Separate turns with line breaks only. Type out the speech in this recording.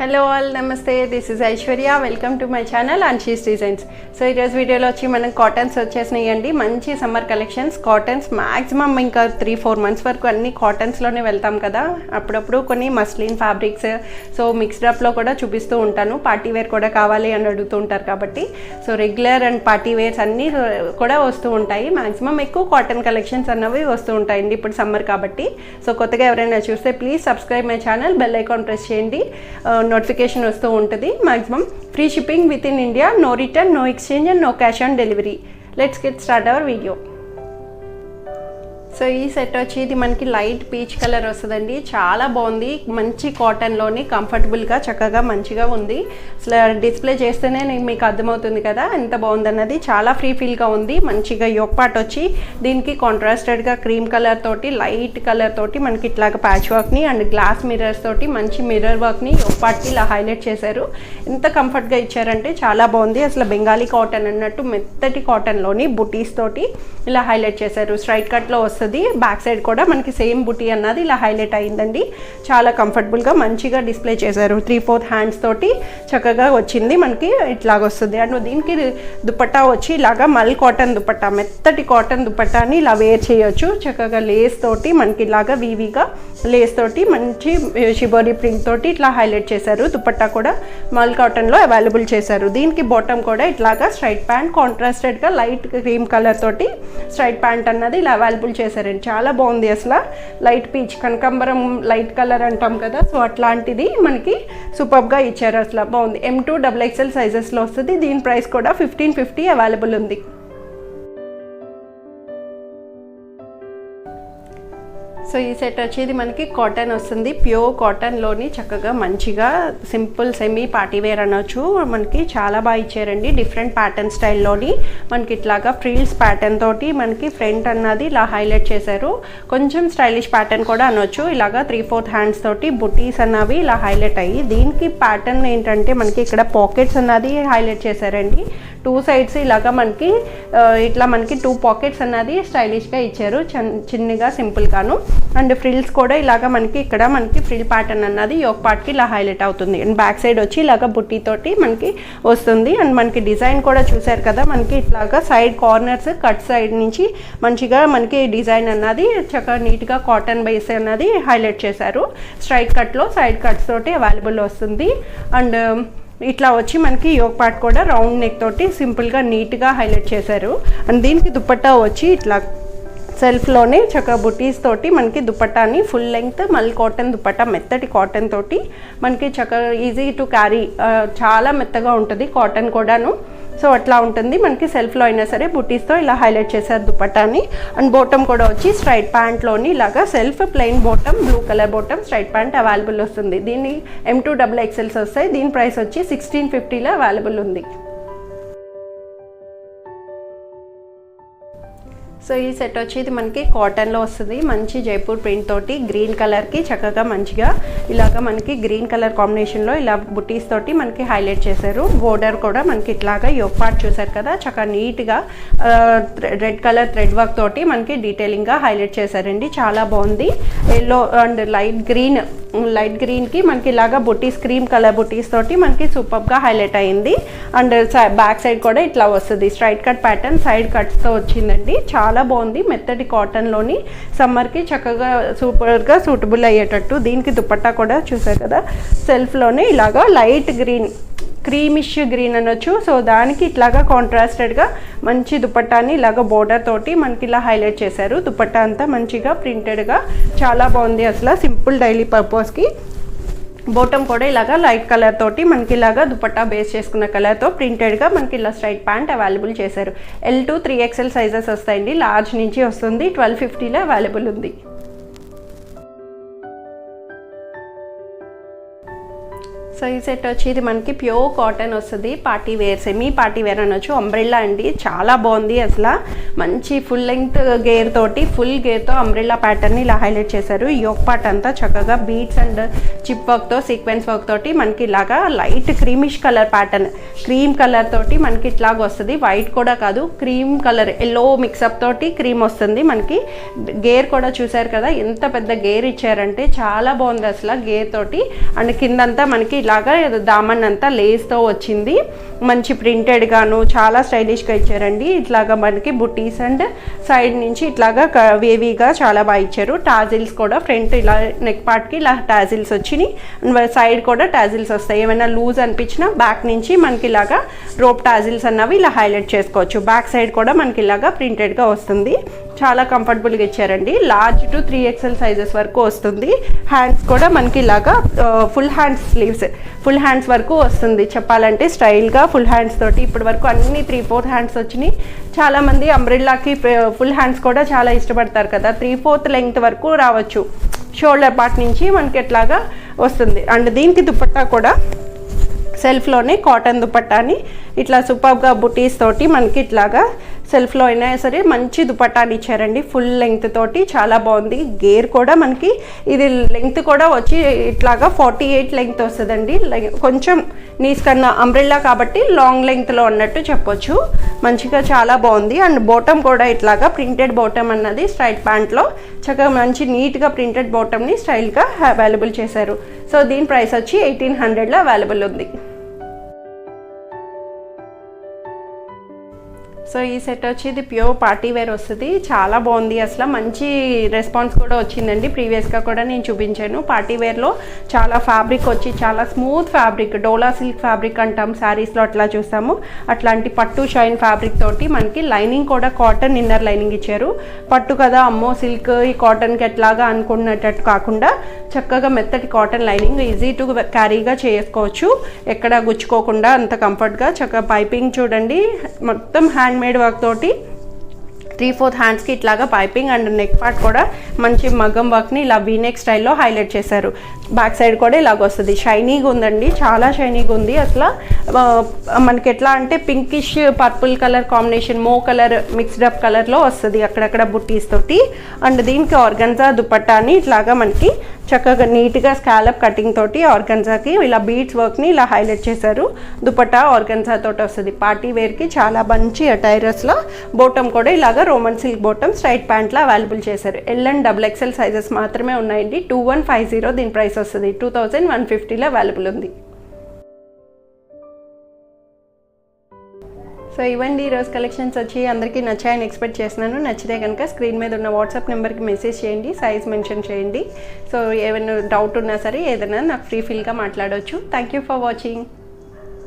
Hello all నమస్తే, this is Aishwarya. Welcome to my channel Anshi's designs. So ఈరోజు వీడియోలో వచ్చి మనం కాటన్స్ వచ్చేసినాయండి. మంచి సమ్మర్ కలెక్షన్స్ కాటన్స్. మ్యాక్సిమం ఇంకా 3-4 మంత్స్ వరకు అన్ని కాటన్స్లోనే వెళ్తాం కదా. అప్పుడప్పుడు కొన్ని మస్లిన్ ఫ్యాబ్రిక్స్, సో మిక్స్డ్ అప్లో కూడా చూపిస్తూ ఉంటాను. పార్టీ వేర్ కూడా కావాలి అని అడుగుతూ ఉంటారు కాబట్టి so regular and party wears అన్నీ కూడా వస్తూ ఉంటాయి. మ్యాక్సిమం ఎక్కువ కాటన్ కలెక్షన్స్ అన్నవి వస్తూ ఉంటాయండి ఇప్పుడు సమ్మర్ కాబట్టి. సో కొత్తగా ఎవరైనా చూస్తే please subscribe my channel, bell icon press చేయండి. నోటిఫికేషన్ వస్తూ ఉంటుంది. Maximum free shipping within India, no return, no exchange and no cash on delivery. Let's get start our video. So ఈ set వచ్చి ఇది మనకి లైట్ పీచ్ కలర్ వస్తుందండి. చాలా బాగుంది. మంచి కాటన్లోని కంఫర్టబుల్గా చక్కగా మంచిగా ఉంది. అసలు డిస్ప్లే చేస్తేనే మీకు అర్థమవుతుంది కదా ఎంత బాగుందన్నది. చాలా ఫ్రీ ఫీల్గా ఉంది. మంచిగా యోక్ పార్ట్ వచ్చి దీనికి కాంట్రాస్టెడ్గా క్రీమ్ కలర్ తోటి, లైట్ కలర్ తోటి మనకి ఇట్లాగా ప్యాచ్ వర్క్ని అండ్ గ్లాస్ మిర్రర్స్ తోటి మంచి మిర్రర్ వర్క్ని యోక్ పార్ట్కి ఇలా హైలైట్ చేశారు. ఎంత కంఫర్ట్గా ఇచ్చారంటే చాలా బాగుంది. అసలు బెంగాలీ కాటన్ అన్నట్టు మెత్తటి కాటన్లోని బుటీస్ తోటి ఇలా హైలైట్ చేశారు. స్ట్రైట్ కట్లో వస్తుంది. బ్యాక్ సైడ్ కూడా మనకి సేమ్ బుటీ అన్నది ఇలా హైలైట్ అయిందండి. చాలా కంఫర్టబుల్గా మంచిగా డిస్ప్లే చేశారు. 3/4 హ్యాండ్స్ తోటి చక్కగా వచ్చింది. మనకి ఇట్లాగ వస్తుంది. అండ్ దీనికి దుపట్టా వచ్చి ఇలాగా మల్ కాటన్ దుపట్టా, మెత్తటి కాటన్ దుపట్టాని ఇలా వేర్ చేయొచ్చు. చక్కగా లేస్ తోటి మనకి ఇలాగా వీవీగా లేస్ తోటి మంచి షిబోరి ప్రింట్ తోటి ఇట్లా హైలైట్ చేశారు. దుపట్టా కూడా మల్ కాటన్లో అవైలబుల్ చేశారు. దీనికి బాటమ్ కూడా ఇట్లాగా స్ట్రైట్ ప్యాంట్, కాంట్రాస్టెడ్గా లైట్ క్రీమ్ కలర్ తోటి స్ట్రైట్ ప్యాంట్ అన్నది ఇలా అవైలబుల్ చేశారండి. చాలా బాగుంది. అసలు లైట్ పీచ్, కనకాంబరం లైట్ కలర్ అంటాం కదా, సో అట్లాంటిది మనకి సూపర్గా ఇచ్చారు. అసలు బాగుంది. M2 XXL సైజెస్లో వస్తుంది. దీని ప్రైస్ కూడా 1550 అవైలబుల్ ఉంది. సో ఈ సెట్ వచ్చేది మనకి కాటన్ వస్తుంది. ప్యూర్ కాటన్లోని చక్కగా మంచిగా సింపుల్ సెమీ పార్టీ వేర్ అనొచ్చు. మనకి చాలా బాగా ఇచ్చారండి. డిఫరెంట్ ప్యాటర్న్ స్టైల్లోని మనకి ఇట్లాగా ఫ్రిల్స్ ప్యాటర్న్ తోటి మనకి ఫ్రంట్ అన్నది ఇలా హైలైట్ చేశారు. కొంచెం స్టైలిష్ ప్యాటర్న్ కూడా అనొచ్చు. ఇలాగా 3/4 హ్యాండ్స్ తోటి బుటీస్ అన్నవి ఇలా హైలైట్ అయ్యి, దీనికి ప్యాటర్న్ ఏంటంటే మనకి ఇక్కడ పాకెట్స్ అన్నది హైలైట్ చేశారండి. 2 సైడ్స్ ఇలాగా మనకి ఇట్లా మనకి 2 పాకెట్స్ అన్నది స్టైలిష్గా ఇచ్చారు. చిన్నగా సింపుల్గాను. అండ్ ఫ్రిల్స్ కూడా ఇలాగా మనకి ఇక్కడ మనకి ఫ్రిల్ ప్యాటర్న్ అన్నది యోక్ పార్ట్కి ఇలా హైలైట్ అవుతుంది. అండ్ బ్యాక్ సైడ్ వచ్చి ఇలాగా బుట్టీతోటి మనకి వస్తుంది. అండ్ మనకి డిజైన్ కూడా చూసారు కదా, మనకి ఇట్లాగా సైడ్ కార్నర్స్ కట్ సైడ్ నుంచి మంచిగా మనకి డిజైన్ అన్నది చక్కగా నీట్గా కాటన్ బేస్ అన్నది హైలైట్ చేశారు. స్ట్రైట్ కట్లో సైడ్ కట్స్ తోటి అవైలబుల్ వస్తుంది. అండ్ ఇట్లా వచ్చి మనకి యోక్ పార్ట్ కూడా రౌండ్ నెక్ తోటి సింపుల్గా నీట్గా హైలైట్ చేశారు. అండ్ దీనికి దుపట్టా వచ్చి ఇట్లా సెల్ఫ్లోనే చక్కగా బుటీస్ తోటి మనకి దుపట్టాని ఫుల్ లెంగ్త్ మల్ కాటన్ దుపట్టా, మెత్తటి కాటన్ తోటి మనకి చక్కగా ఈజీ టు క్యారీ, చాలా మెత్తగా ఉంటుంది కాటన్ కూడాను. సో అట్లా ఉంటుంది. మనకి సెల్ఫ్లో అయినా సరే బుటీస్తో ఇలా హైలైట్ చేశారు దుపట్టాని. అండ్ బాటమ్ కూడా వచ్చి స్ట్రైట్ ప్యాంట్లోని ఇలాగా self plain bottom, blue colour bottom, straight pant available వస్తుంది. దీన్ని M2 XXLs వస్తాయి. దీని ప్రైస్ వచ్చి 1650లో అవైలబుల్ ఉంది. సో ఈ సెట్ వచ్చి ఇది మనకి కాటన్లో వస్తుంది. మంచి జైపూర్ ప్రింట్ తోటి గ్రీన్ కలర్కి చక్కగా మంచిగా ఇలాగా మనకి గ్రీన్ కలర్ కాంబినేషన్లో ఇలా బుటీస్ తోటి మనకి హైలైట్ చేశారు. బోర్డర్ కూడా మనకి ఇట్లాగా యోక్ పార్ట్ చూసారు కదా, చక్కగా నీట్గా రెడ్ కలర్ థ్రెడ్ వర్క్ తోటి మనకి డీటెయిలింగ్గా హైలైట్ చేశారండి. చాలా బాగుంది. ఎల్లో అండ్ లైట్ గ్రీన్కి మనకి ఇలాగా బుటీస్, క్రీమ్ కలర్ బుటీస్ తోటి మనకి సూపర్గా హైలైట్ అయింది. అండ్ బ్యాక్ సైడ్ కూడా ఇట్లా వస్తుంది. స్ట్రైట్ కట్ ప్యాటర్న్ సైడ్ కట్స్తో వచ్చిందండి. చాలా బాగుంది. మెత్తటి కాటన్లోని సమ్మర్కి చక్కగా సూపర్గా సూటబుల్ అయ్యేటట్టు. దీనికి దుపట్టా కూడా చూసారు కదా, సెల్ఫ్లోనే ఇలాగా లైట్ గ్రీన్, క్రీమిష్ గ్రీన్ అనొచ్చు. సో దానికి ఇట్లాగా కాంట్రాస్టెడ్గా మంచి దుపట్టాని ఇలాగ బోర్డర్ తోటి మనకి ఇలా హైలైట్ చేశారు. దుపట్టా అంతా మంచిగా ప్రింటెడ్గా చాలా బాగుంది. అసలు సింపుల్ డైలీ పర్పస్కి. బాటమ్ కూడా ఇలాగా లైట్ కలర్ తోటి మనకి ఇలాగా దుపట్టా బేస్ చేసుకున్న కలర్తో ప్రింటెడ్గా మనకి ఇలా స్ట్రైట్ ప్యాంట్ అవైలబుల్ చేశారు. L2 3XL సైజెస్ వస్తాయండి. లార్జ్ నుంచి వస్తుంది. 1250లో అవైలబుల్ ఉంది. సో ఈ సెట్ వచ్చి ఇది మనకి ప్యూర్ కాటన్ వస్తుంది. Party wear, semi party wear అనొచ్చు. అంబ్రెల్లా అండి. చాలా బాగుంది. అసలు మంచి ఫుల్ లెంగ్త్ గేర్ తోటి, ఫుల్ గేర్తో అంబ్రెల్లా ప్యాటర్న్ ఇలా హైలైట్ చేశారు. యోక్ పార్ట్ అంతా చక్కగా బీట్స్ అండ్ చిప్ వర్క్తో, సీక్వెన్స్ వర్క్ తోటి మనకి ఇలాగా light creamish colour pattern, cream colour తోటి మనకి ఇట్లాగ వస్తుంది. వైట్ కూడా కాదు, క్రీమ్ కలర్, ఎల్లో మిక్సప్ తోటి క్రీమ్ వస్తుంది. మనకి గేర్ కూడా చూసారు కదా, ఎంత పెద్ద గేర్ ఇచ్చారంటే చాలా బాగుంది అసలు గేర్ తోటి. అండ్ కిందంతా మనకి ఇలాగా దామన్ అంతా లేస్తో వచ్చింది, మంచి ప్రింటెడ్గాను చాలా స్టైలిష్గా ఇచ్చారండి. ఇట్లాగా మనకి బుటీస్ అండ్ సైడ్ నుంచి ఇట్లాగా వేవీగా చాలా బాగా ఇచ్చారు. టాజిల్స్ కూడా ఫ్రంట్ ఇలా నెక్ పార్ట్కి ఇలా టాజిల్స్ వచ్చినాయి, సైడ్ కూడా టాజిల్స్ వస్తాయి. ఏమైనా లూజ్ అనిపించినా బ్యాక్ నుంచి మనకి ఇలాగా రోప్ టాజిల్స్ అన్నవి ఇలా హైలైట్ చేసుకోవచ్చు. బ్యాక్ సైడ్ కూడా మనకి ఇలాగా ప్రింటెడ్గా వస్తుంది, చాలా కంఫర్టబుల్గా ఇచ్చారండి. లార్జ్ టు 3XL సైజెస్ వరకు వస్తుంది. హ్యాండ్స్ కూడా మనకి ఇలాగా full hands sleeves, full hands వరకు వస్తుంది. చెప్పాలంటే స్టైల్గా ఫుల్ హ్యాండ్స్ తోటి ఇప్పటి వరకు అన్ని 3/4 హ్యాండ్స్ వచ్చినాయి. చాలామంది అంబ్రెల్లాకి ఫుల్ హ్యాండ్స్ కూడా చాలా ఇష్టపడతారు కదా, 3/4 లెంగ్త్ వరకు రావచ్చు. షోల్డర్ పార్ట్ నుంచి మనకి ఎట్లాగా వస్తుంది. అండ్ దీనికి దుపట్టా కూడా సెల్ఫ్లోనే కాటన్ దుపట్టాని ఇట్లా సూపర్గా బుటీస్ తోటి మనకి ఇట్లాగా సెల్ఫ్లో అయినా సరే మంచి దుపట్టాని ఇచ్చారండి. ఫుల్ లెంగ్త్ తోటి చాలా బాగుంది. గేర్ కూడా మనకి ఇది లెంగ్త్ కూడా వచ్చి ఇట్లాగా 48 లెంగ్త్ వస్తుందండి. కొంచెం నీస్ కన్నా అంబ్రెల్లా కాబట్టి లాంగ్ లెంగ్త్లో అన్నట్టు చెప్పొచ్చు. మంచిగా చాలా బాగుంది. అండ్ బాటమ్ కూడా ఇట్లాగా ప్రింటెడ్ బాటమ్ అన్నది స్ట్రైట్ ప్యాంట్లో చక్కగా మంచి నీట్గా ప్రింటెడ్ బాటమ్ని స్టైల్గా అవైలబుల్ చేశారు. సో దీని ప్రైస్ వచ్చి 1800లో అవైలబుల్ ఉంది. సో ఈ సెట్ వచ్చి ఇది ప్యూర్ పార్టీ వేర్ వస్తుంది. చాలా బాగుంది, అసలు మంచి రెస్పాన్స్ కూడా వచ్చిందండి. ప్రీవియస్గా కూడా నేను చూపించాను. పార్టీ వేర్లో చాలా ఫ్యాబ్రిక్ వచ్చి చాలా స్మూత్ ఫ్యాబ్రిక్, డోలా సిల్క్ ఫ్యాబ్రిక్ అంటాం శారీస్లో అట్లా చూస్తాము. అట్లాంటి పట్టు షైన్ ఫ్యాబ్రిక్ తోటి మనకి లైనింగ్ కూడా కాటన్ ఇన్నర్ లైనింగ్ ఇచ్చారు. పట్టు కదా అమ్మో సిల్క్ ఈ కాటన్కి ఎట్లాగా అనుకున్నట్టు కాకుండా చక్కగా మెత్తటి కాటన్ లైనింగ్ ఈజీ టు క్యారీగా చేసుకోవచ్చు, ఎక్కడ గుచ్చుకోకుండా అంత కంఫర్ట్గా. చక్కగా పైపింగ్ చూడండి, మొత్తం హ్యాండ్ మేడ్ వర్క్ తోటి 3/4 హ్యాండ్స్కి ఇట్లాగా పైపింగ్ అండ్ నెక్ పార్ట్ కూడా మంచి మగ్గం వర్క్ని ఇలా వీనెక్ స్టైల్లో హైలైట్ చేశారు. బ్యాక్ సైడ్ కూడా ఇలాగ వస్తుంది. షైనీగా ఉందండి, చాలా షైనీగా ఉంది. అసలు మనకి ఎట్లా అంటే పింకిష్ పర్పుల్ కలర్ కాంబినేషన్, మో కలర్ మిక్స్డ్ అప్ కలర్లో వస్తుంది అక్కడక్కడ బుట్టీస్ తోటి. అండ్ దీనికి ఆర్గన్జా దుపట్టాని ఇట్లాగా మనకి చక్కగా నీట్గా స్కాలప్ కటింగ్ తోటి ఆర్గన్జాకి ఇలా బీడ్స్ వర్క్ని ఇలా హైలైట్ చేశారు. దుపట్టా ఆర్గన్జా తోటి వస్తుంది. పార్టీ వేర్కి చాలా మంచి అటైరస్లో బాటమ్ కూడా ఇలాగా రోమన్ సిల్క్ బాటమ్ స్ట్రైట్ ప్యాంట్లో అవైలబుల్ చేశారు. ఎల్ అండ్ XXL సైజెస్ మాత్రమే ఉన్నాయండి. 2150 దీని ప్రైస్ వస్తుంది. 2150లో అవైలబుల్ ఉంది. సో ఇవన్నీ ఈరోజు కలెక్షన్స్ వచ్చి అందరికీ నచ్చాయని ఎక్స్పెక్ట్ చేస్తున్నాను. నచ్చితే కనుక స్క్రీన్ మీద ఉన్న వాట్సాప్ నెంబర్కి మెసేజ్ చేయండి, సైజ్ మెన్షన్ చేయండి. సో ఏమైనా డౌట్ ఉన్నా సరే ఏదైనా నాకు ఫ్రీ ఫీల్గా మాట్లాడవచ్చు. Thank you for watching.